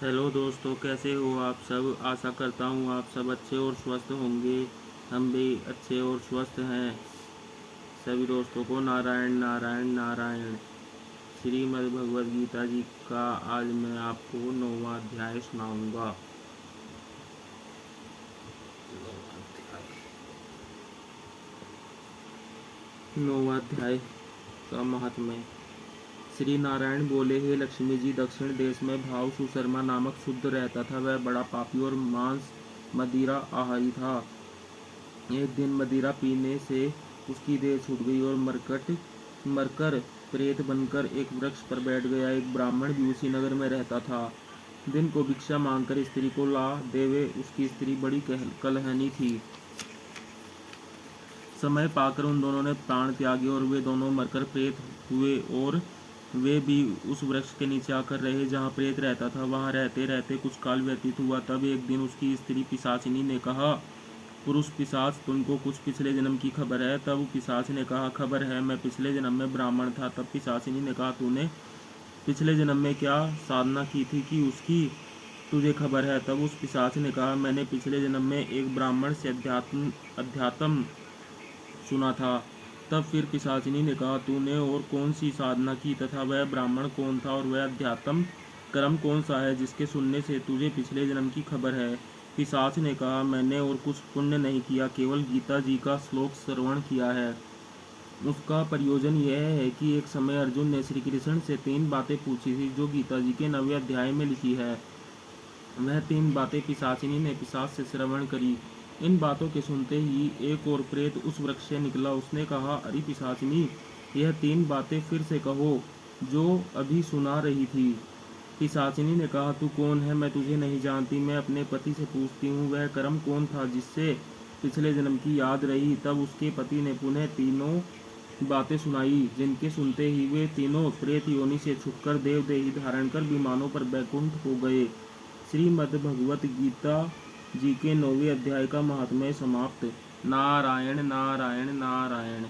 Hello दोस्तों, कैसे हो आप सब। आशा करता हूँ आप सब अच्छे और स्वस्थ होंगे। हम भी अच्छे और स्वस्थ हैं। सभी दोस्तों को नारायण नारायण नारायण। श्रीमद् भगवद गीता जी का आज मैं आपको 9वां अध्याय सुनाऊंगा। 9वां अध्याय का महात्म्य। श्री नारायण बोले, हे लक्ष्मी जी, दक्षिण देश में भाव सुशर्मा नामक शुद्ध रहता था। वह बड़ा पापी और मांस मदिरा आहारी था। एक दिन मदिरा पीने से उसकी देह छूट गई और मरकर प्रेत बनकर एक वृक्ष पर बैठ गया। एक ब्राह्मण भी उसी नगर में रहता था। दिन को भिक्षा मांगकर स्त्री को ला देवे उसकी स्त्री बड़ी कलहनी थी। समय पाकर उन दोनों ने प्राण त्यागे और वे दोनों मरकर प्रेत हुए। और वे भी उस वृक्ष के नीचे आकर रहे जहाँ प्रेत रहता था। वहाँ रहते रहते कुछ काल व्यतीत हुआ। तब एक दिन उसकी स्त्री पिशाचिनी ने कहा, पुरुष पिशाच, तुमको कुछ पिछले जन्म की खबर है। तब पिशाच ने कहा, खबर है, मैं पिछले जन्म में ब्राह्मण था। तब पिशाचिनी ने कहा, तूने पिछले जन्म में क्या साधना की थी कि उसकी तुझे खबर है। तब उस पिशाच ने कहा, मैंने पिछले जन्म में एक ब्राह्मण से अध्यात्म सुना था। तब फिर पिशाचिनी ने कहा, तूने और कौन सी साधना की तथा वह ब्राह्मण कौन था और वह अध्यात्म कर्म कौन सा है जिसके सुनने से तुझे पिछले जन्म की खबर है। पिशाच ने कहा, मैंने और कुछ पुण्य नहीं किया, केवल गीता जी का श्लोक श्रवण किया है। उसका प्रयोजन यह है कि एक समय अर्जुन ने श्री कृष्ण से 3 बातें पूछी थी जो गीता जी के 9वें अध्याय में लिखी है। वह 3 बातें पिशाचिनी ने पिशाच से श्रवण करी। इन बातों के सुनते ही एक और प्रेत उस वृक्ष से निकला। उसने कहा, अरे पिशाचिनी, यह 3 बातें फिर से कहो जो अभी सुना रही थी। पिशाचिनी ने कहा, तू कौन है, मैं तुझे नहीं जानती। मैं अपने पति से पूछती हूँ, वह कर्म कौन था जिससे पिछले जन्म की याद रही। तब उसके पति ने पुनः 3 बातें सुनाई, जिनके सुनते ही वे तीनों प्रेत योनि से छुटकर देवदेही धारण कर विमानों पर बैकुंठ हो गए। श्रीमद् भगवत गीता जी के 9वें अध्याय का महात्म्य समाप्त। नारायण नारायण नारायण।